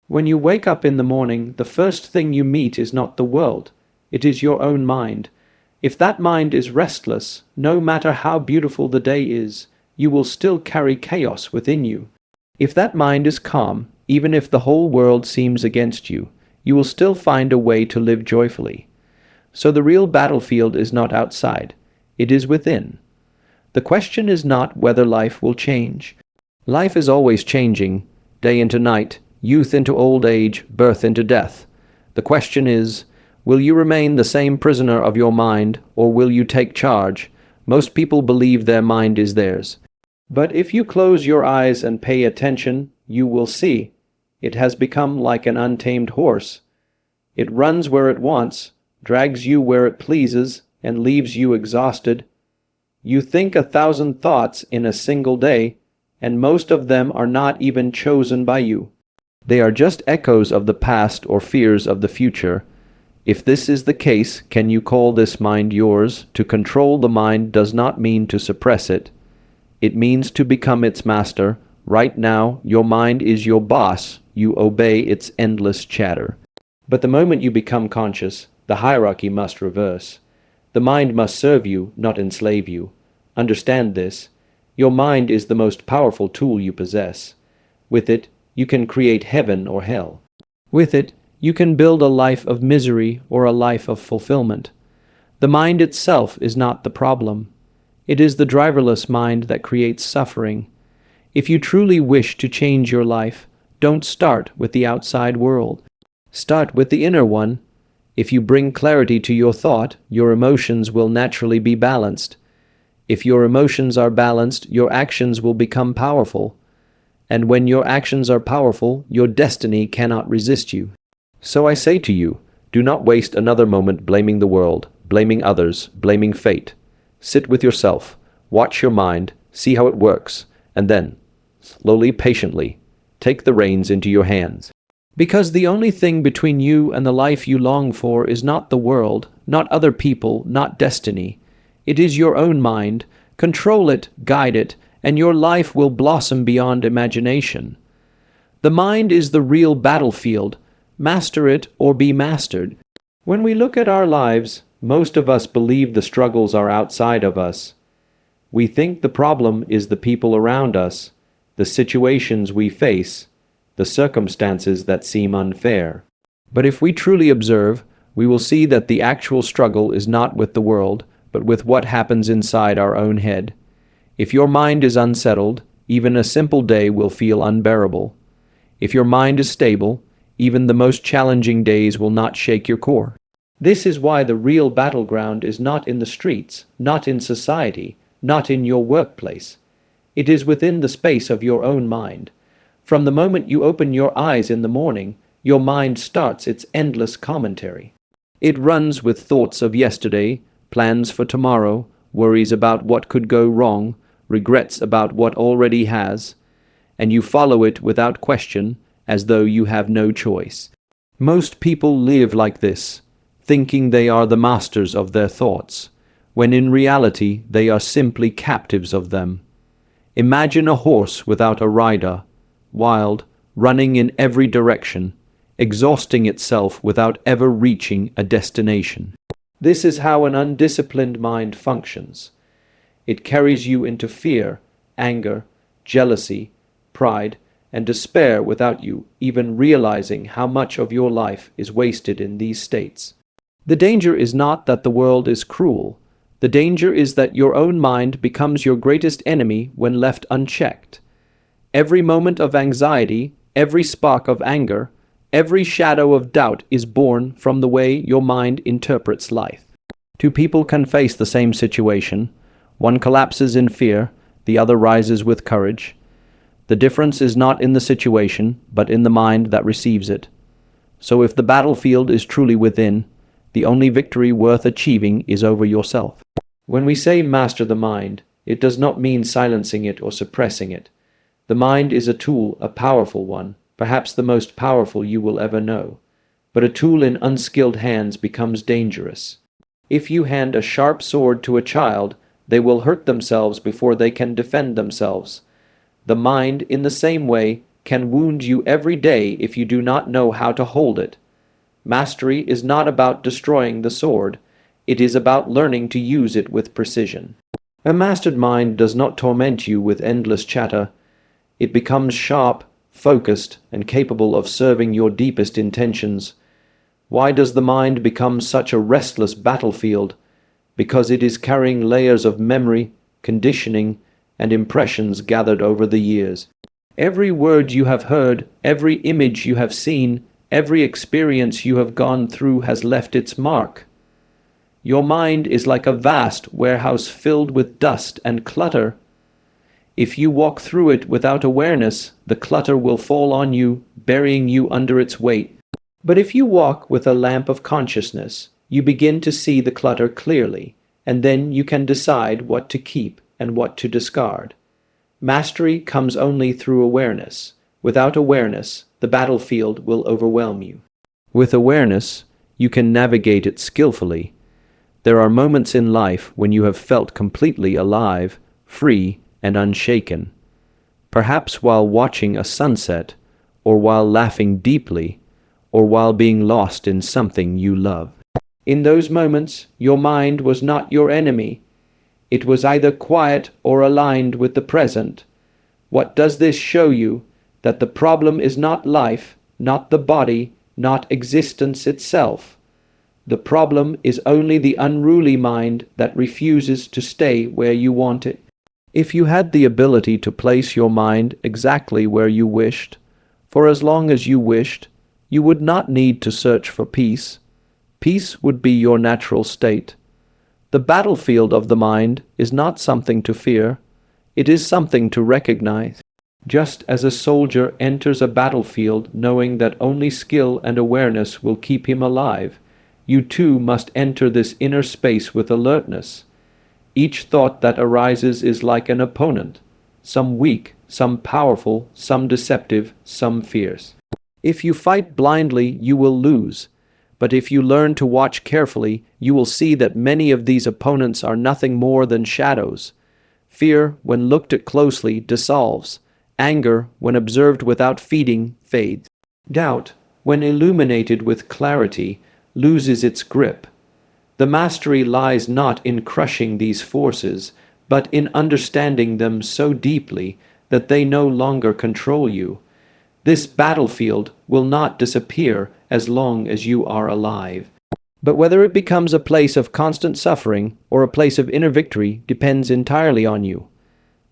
When you wake up in the morning, the first thing you meet is not the world. It is your own mind. If that mind is restless, no matter how beautiful the day is, you will still carry chaos within you. If that mind is calm, even if the whole world seems against you, you will still find a way to live joyfully. So the real battlefield is not outside, it is within. The question is not whether life will change. Life is always changing, day into night, youth into old age, birth into death. The question is, will you remain the same prisoner of your mind, or will you take charge? Most people believe their mind is theirs. But if you close your eyes and pay attention, you will see. It has become like an untamed horse. It runs where it wants, drags you where it pleases, and leaves you exhausted. You think 1,000 thoughts in a single day, and most of them are not even chosen by you. They are just echoes of the past or fears of the future. If this is the case, can you call this mind yours? To control the mind does not mean to suppress it. It means to become its master. Right now, your mind is your boss. You obey its endless chatter. But the moment you become conscious, the hierarchy must reverse. The mind must serve you, not enslave you. Understand this. Your mind is the most powerful tool you possess. With it, you can create heaven or hell. With it, you can build a life of misery or a life of fulfillment. The mind itself is not the problem. It is the driverless mind that creates suffering. If you truly wish to change your life, don't start with the outside world. Start with the inner one. If you bring clarity to your thought, your emotions will naturally be balanced. If your emotions are balanced, your actions will become powerful. And when your actions are powerful, your destiny cannot resist you. So I say to you, do not waste another moment blaming the world, blaming others, blaming fate. Sit with yourself, watch your mind, see how it works, and then, slowly, patiently, take the reins into your hands. Because the only thing between you and the life you long for is not the world, not other people, not destiny. It is your own mind. Control it, guide it, and your life will blossom beyond imagination. The mind is the real battlefield. Master it or be mastered. When we look at our lives, most of us believe the struggles are outside of us. We think the problem is the people around us, the situations we face, the circumstances that seem unfair. But if we truly observe, we will see that the actual struggle is not with the world, but with what happens inside our own head. If your mind is unsettled, even a simple day will feel unbearable. If your mind is stable, even the most challenging days will not shake your core. This is why the real battleground is not in the streets, not in society, not in your workplace. It is within the space of your own mind. From the moment you open your eyes in the morning, your mind starts its endless commentary. It runs with thoughts of yesterday, plans for tomorrow, worries about what could go wrong, regrets about what already has, and you follow it without question, as though you have no choice. Most people live like this, thinking they are the masters of their thoughts, when in reality they are simply captives of them. Imagine a horse without a rider, wild, running in every direction, exhausting itself without ever reaching a destination. This is how an undisciplined mind functions. It carries you into fear, anger, jealousy, pride, and despair without you even realizing how much of your life is wasted in these states. The danger is not that the world is cruel. The danger is that your own mind becomes your greatest enemy when left unchecked. Every moment of anxiety, every spark of anger, every shadow of doubt is born from the way your mind interprets life. Two people can face the same situation. One collapses in fear, the other rises with courage. The difference is not in the situation, but in the mind that receives it. So if the battlefield is truly within, the only victory worth achieving is over yourself. When we say master the mind, it does not mean silencing it or suppressing it. The mind is a tool, a powerful one, perhaps the most powerful you will ever know. But a tool in unskilled hands becomes dangerous. If you hand a sharp sword to a child, they will hurt themselves before they can defend themselves. The mind, in the same way, can wound you every day if you do not know how to hold it. Mastery is not about destroying the sword, it is about learning to use it with precision. A mastered mind does not torment you with endless chatter. It becomes sharp, focused, and capable of serving your deepest intentions. Why does the mind become such a restless battlefield? Because it is carrying layers of memory, conditioning, and impressions gathered over the years. Every word you have heard, every image you have seen, every experience you have gone through has left its mark. Your mind is like a vast warehouse filled with dust and clutter. If you walk through it without awareness, the clutter will fall on you, burying you under its weight. But if you walk with a lamp of consciousness, you begin to see the clutter clearly, and then you can decide what to keep and what to discard. Mastery comes only through awareness. Without awareness, the battlefield will overwhelm you. With awareness, you can navigate it skillfully. There are moments in life when you have felt completely alive, free, and unshaken. Perhaps while watching a sunset, or while laughing deeply, or while being lost in something you love. In those moments, your mind was not your enemy. It was either quiet or aligned with the present. What does this show you? That the problem is not life, not the body, not existence itself. The problem is only the unruly mind that refuses to stay where you want it. If you had the ability to place your mind exactly where you wished, for as long as you wished, you would not need to search for peace. Peace would be your natural state. The battlefield of the mind is not something to fear. It is something to recognize. Just as a soldier enters a battlefield knowing that only skill and awareness will keep him alive, you too must enter this inner space with alertness. Each thought that arises is like an opponent, some weak, some powerful, some deceptive, some fierce. If you fight blindly, you will lose. But if you learn to watch carefully, you will see that many of these opponents are nothing more than shadows. Fear, when looked at closely, dissolves. Anger, when observed without feeding, fades. Doubt, when illuminated with clarity, loses its grip. The mastery lies not in crushing these forces, but in understanding them so deeply that they no longer control you. This battlefield will not disappear as long as you are alive. But whether it becomes a place of constant suffering or a place of inner victory depends entirely on you.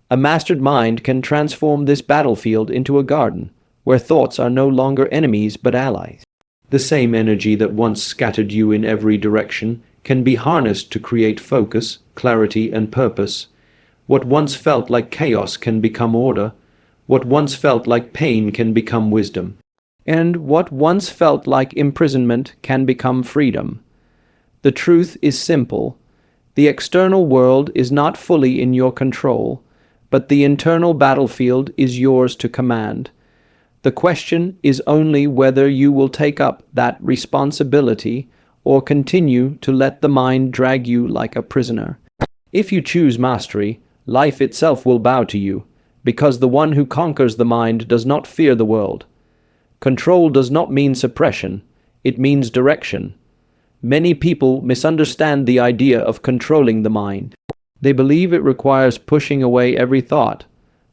A mastered mind can transform this battlefield into a garden, where thoughts are no longer enemies but allies. The same energy that once scattered you in every direction can be harnessed to create focus, clarity, and purpose. What once felt like chaos can become order. What once felt like pain can become wisdom. And what once felt like imprisonment can become freedom. The truth is simple. The external world is not fully in your control, but the internal battlefield is yours to command. The question is only whether you will take up that responsibility or continue to let the mind drag you like a prisoner. If you choose mastery, life itself will bow to you, because the one who conquers the mind does not fear the world. Control does not mean suppression, it means direction. Many people misunderstand the idea of controlling the mind. They believe it requires pushing away every thought,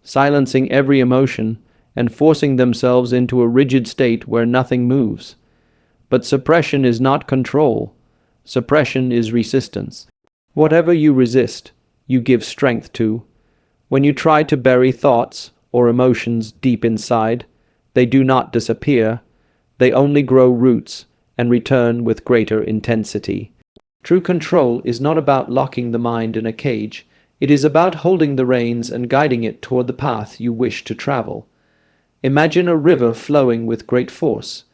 silencing every emotion, and forcing themselves into a rigid state where nothing moves. But suppression is not control. Suppression is resistance. Whatever you resist, you give strength to. When you try to bury thoughts or emotions deep inside, they do not disappear. They only grow roots and return with greater intensity. True control is not about locking the mind in a cage. It is about holding the reins and guiding it toward the path you wish to travel. Imagine a river flowing with great force.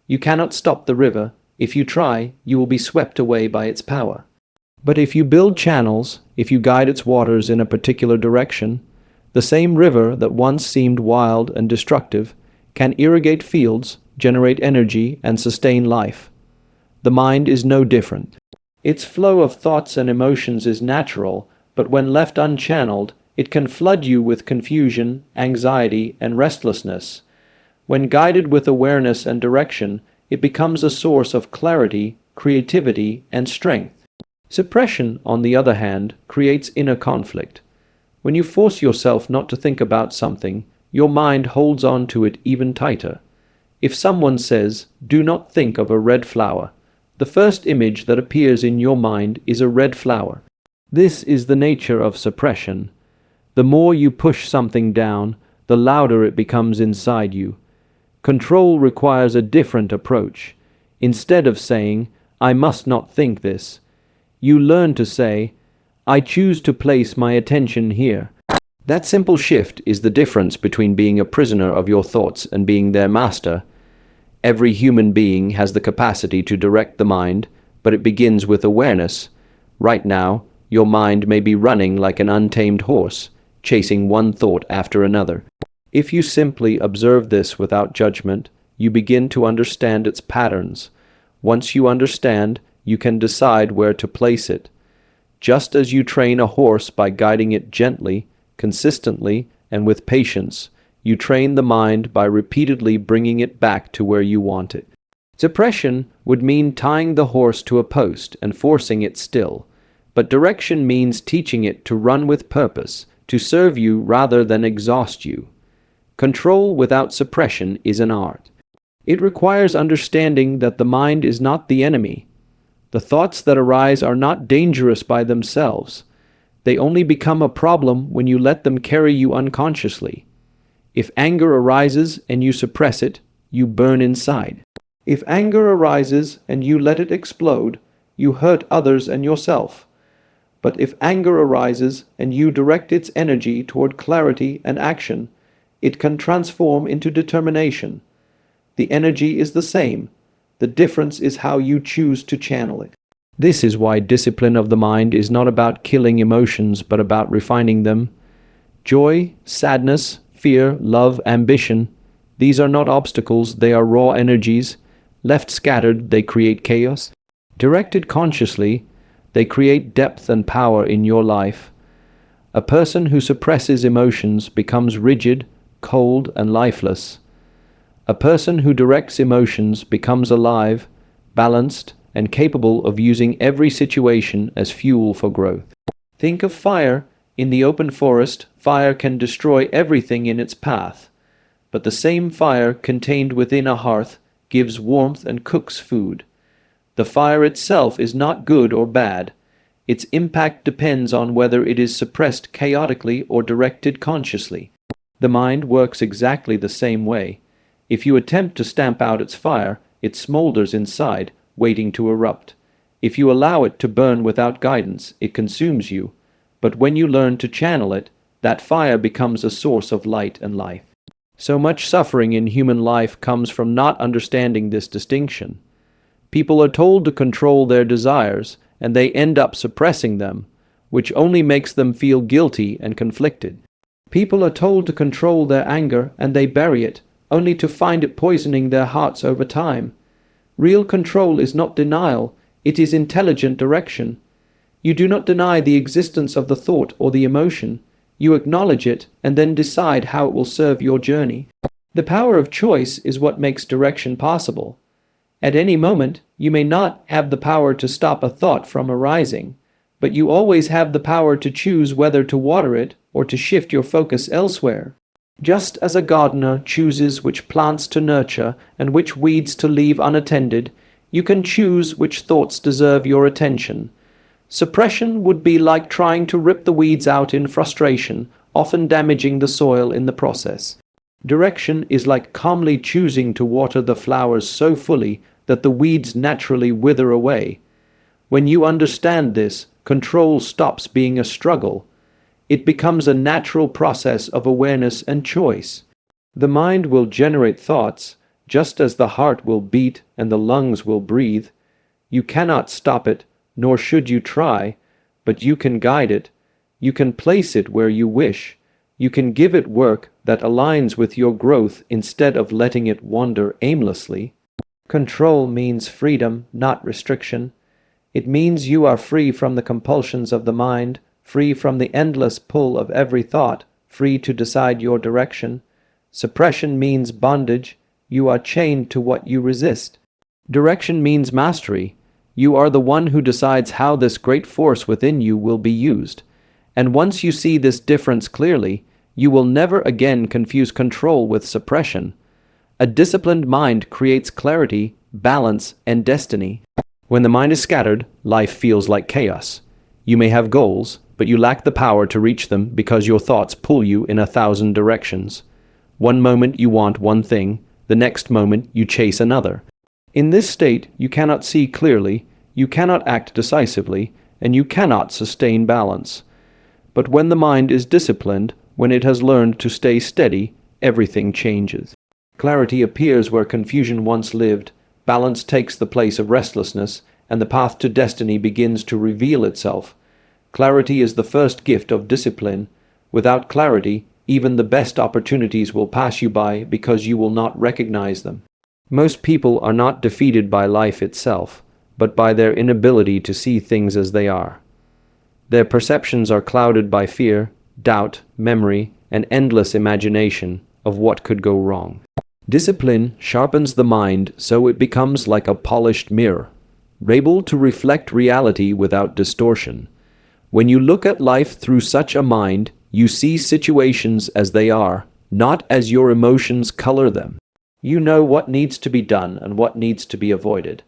You cannot stop the river. If you try, you will be swept away by its power. But if you build channels, if you guide its waters in a particular direction, the same river that once seemed wild and destructive can irrigate fields, generate energy, and sustain life. The mind is no different. Its flow of thoughts and emotions is natural, but when left unchanneled, it can flood you with confusion, anxiety, and restlessness. When guided with awareness and direction, it becomes a source of clarity, creativity, and strength. Suppression, on the other hand, creates inner conflict. When you force yourself not to think about something, your mind holds on to it even tighter. If someone says, "Do not think of a red flower," the first image that appears in your mind is a red flower. This is the nature of suppression. The more you push something down, the louder it becomes inside you. Control requires a different approach. Instead of saying, "I must not think this," you learn to say, "I choose to place my attention here." That simple shift is the difference between being a prisoner of your thoughts and being their master. Every human being has the capacity to direct the mind, but it begins with awareness. Right now, your mind may be running like an untamed horse, chasing one thought after another. If you simply observe this without judgment, you begin to understand its patterns. Once you understand, you can decide where to place it. Just as you train a horse by guiding it gently, consistently, and with patience, you train the mind by repeatedly bringing it back to where you want it. Suppression would mean tying the horse to a post and forcing it still, but direction means teaching it to run with purpose, to serve you rather than exhaust you. Control without suppression is an art. It requires understanding that the mind is not the enemy. The thoughts that arise are not dangerous by themselves. They only become a problem when you let them carry you unconsciously. If anger arises and you suppress it, you burn inside. If anger arises and you let it explode, you hurt others and yourself. But if anger arises and you direct its energy toward clarity and action, it can transform into determination. The energy is the same. The difference is how you choose to channel it. This is why discipline of the mind is not about killing emotions, but about refining them. Joy, sadness, fear, love, ambition, these are not obstacles, they are raw energies. Left scattered, they create chaos. Directed consciously, they create depth and power in your life. A person who suppresses emotions becomes rigid, cold, and lifeless. A person who directs emotions becomes alive, balanced, and capable of using every situation as fuel for growth. Think of fire. In the open forest, fire can destroy everything in its path. But the same fire contained within a hearth gives warmth and cooks food. The fire itself is not good or bad. Its impact depends on whether it is suppressed chaotically or directed consciously. The mind works exactly the same way. If you attempt to stamp out its fire, it smolders inside, waiting to erupt. If you allow it to burn without guidance, it consumes you. But when you learn to channel it, that fire becomes a source of light and life. So much suffering in human life comes from not understanding this distinction. People are told to control their desires, and they end up suppressing them, which only makes them feel guilty and conflicted. People are told to control their anger, and they bury it, only to find it poisoning their hearts over time. Real control is not denial, it is intelligent direction. You do not deny the existence of the thought or the emotion. You acknowledge it and then decide how it will serve your journey. The power of choice is what makes direction possible. At any moment, you may not have the power to stop a thought from arising, but you always have the power to choose whether to water it or to shift your focus elsewhere. Just as a gardener chooses which plants to nurture and which weeds to leave unattended, you can choose which thoughts deserve your attention. Suppression would be like trying to rip the weeds out in frustration, often damaging the soil in the process. Direction is like calmly choosing to water the flowers so fully that the weeds naturally wither away. When you understand this, control stops being a struggle. It becomes a natural process of awareness and choice. The mind will generate thoughts, just as the heart will beat and the lungs will breathe. You cannot stop it, nor should you try, but you can guide it. You can place it where you wish. You can give it work that aligns with your growth instead of letting it wander aimlessly. Control means freedom, not restriction. It means you are free from the compulsions of the mind, free from the endless pull of every thought, free to decide your direction. Suppression means bondage. You are chained to what you resist. Direction means mastery. You are the one who decides how this great force within you will be used. And once you see this difference clearly, you will never again confuse control with suppression. A disciplined mind creates clarity, balance, and destiny. When the mind is scattered, life feels like chaos. You may have goals, but you lack the power to reach them because your thoughts pull you in 1,000 directions. One moment you want one thing, the next moment you chase another. In this state, you cannot see clearly, you cannot act decisively, and you cannot sustain balance. But when the mind is disciplined, when it has learned to stay steady, everything changes. Clarity appears where confusion once lived, balance takes the place of restlessness, and the path to destiny begins to reveal itself. Clarity is the first gift of discipline. Without clarity, even the best opportunities will pass you by because you will not recognize them. Most people are not defeated by life itself, but by their inability to see things as they are. Their perceptions are clouded by fear, doubt, memory, and endless imagination of what could go wrong. Discipline sharpens the mind so it becomes like a polished mirror, able to reflect reality without distortion. When you look at life through such a mind, you see situations as they are, not as your emotions color them. You know what needs to be done and what needs to be avoided.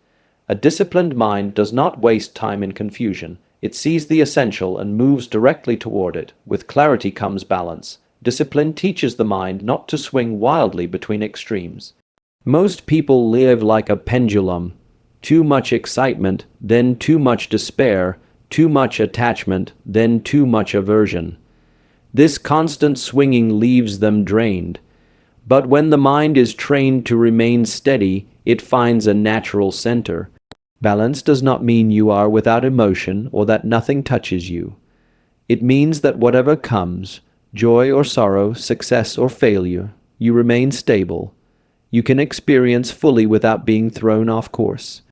A disciplined mind does not waste time in confusion. It sees the essential and moves directly toward it. With clarity comes balance. Discipline teaches the mind not to swing wildly between extremes. Most people live like a pendulum. Too much excitement, then too much despair, too much attachment, then too much aversion. This constant swinging leaves them drained. But when the mind is trained to remain steady, it finds a natural center. Balance does not mean you are without emotion or that nothing touches you. It means that whatever comes, joy or sorrow, success or failure, you remain stable. You can experience fully without being thrown off course.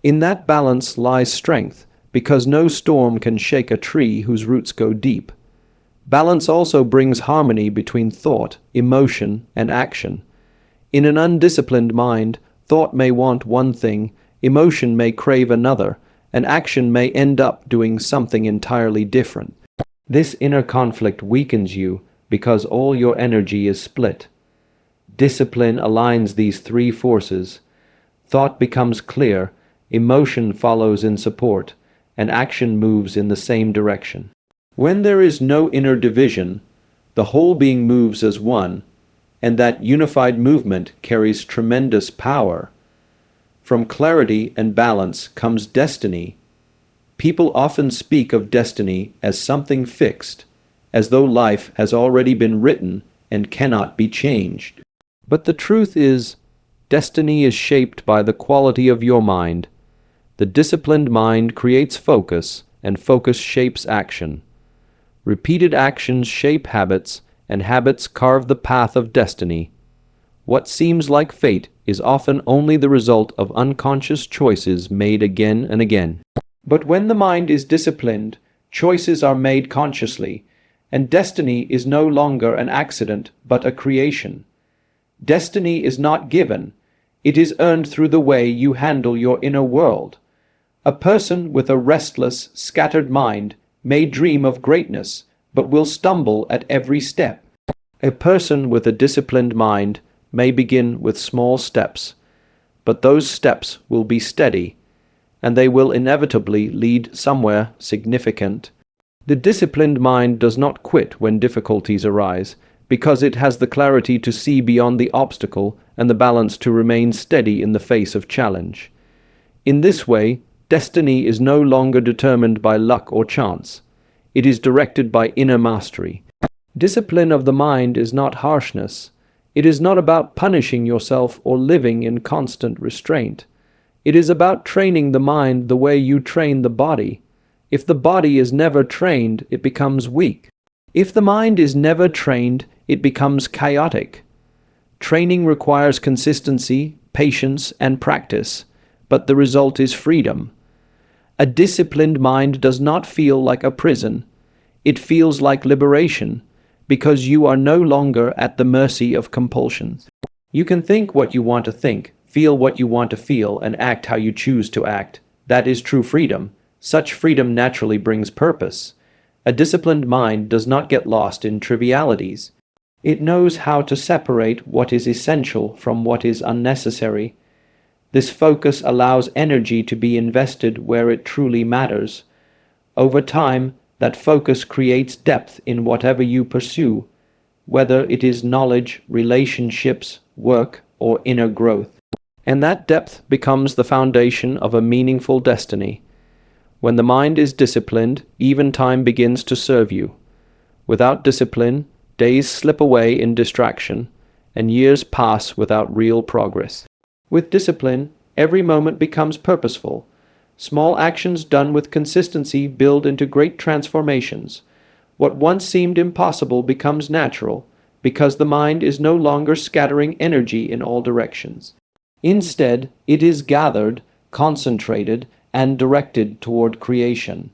In that balance lies strength, because no storm can shake a tree whose roots go deep. Balance also brings harmony between thought, emotion, and action. In an undisciplined mind, thought may want one thing, emotion may crave another, and action may end up doing something entirely different. This inner conflict weakens you because all your energy is split. Discipline aligns these three forces. Thought becomes clear, emotion follows in support, and action moves in the same direction. When there is no inner division, the whole being moves as one, and that unified movement carries tremendous power. From clarity and balance comes destiny. People often speak of destiny as something fixed, as though life has already been written and cannot be changed. But the truth is, destiny is shaped by the quality of your mind. The disciplined mind creates focus, and focus shapes action. Repeated actions shape habits, and habits carve the path of destiny. What seems like fate is often only the result of unconscious choices made again and again. But when the mind is disciplined, choices are made consciously, and destiny is no longer an accident but a creation. Destiny is not given, it is earned through the way you handle your inner world. A person with a restless, scattered mind may dream of greatness, but will stumble at every step. A person with a disciplined mind may begin with small steps, but those steps will be steady, and they will inevitably lead somewhere significant. The disciplined mind does not quit when difficulties arise, because it has the clarity to see beyond the obstacle and the balance to remain steady in the face of challenge. In this way, destiny is no longer determined by luck or chance. It is directed by inner mastery. Discipline of the mind is not harshness. It is not about punishing yourself or living in constant restraint. It is about training the mind the way you train the body. If the body is never trained, it becomes weak. If the mind is never trained, it becomes chaotic. Training requires consistency, patience, and practice, but the result is freedom. A disciplined mind does not feel like a prison. It feels like liberation, because you are no longer at the mercy of compulsions. You can think what you want to think, feel what you want to feel, and act how you choose to act. That is true freedom. Such freedom naturally brings purpose. A disciplined mind does not get lost in trivialities. It knows how to separate what is essential from what is unnecessary. This focus allows energy to be invested where it truly matters. Over time, that focus creates depth in whatever you pursue, whether it is knowledge, relationships, work, or inner growth. And that depth becomes the foundation of a meaningful destiny. When the mind is disciplined, even time begins to serve you. Without discipline, days slip away in distraction, and years pass without real progress. With discipline, every moment becomes purposeful. Small actions done with consistency build into great transformations. What once seemed impossible becomes natural, because the mind is no longer scattering energy in all directions. Instead, it is gathered, concentrated, and directed toward creation.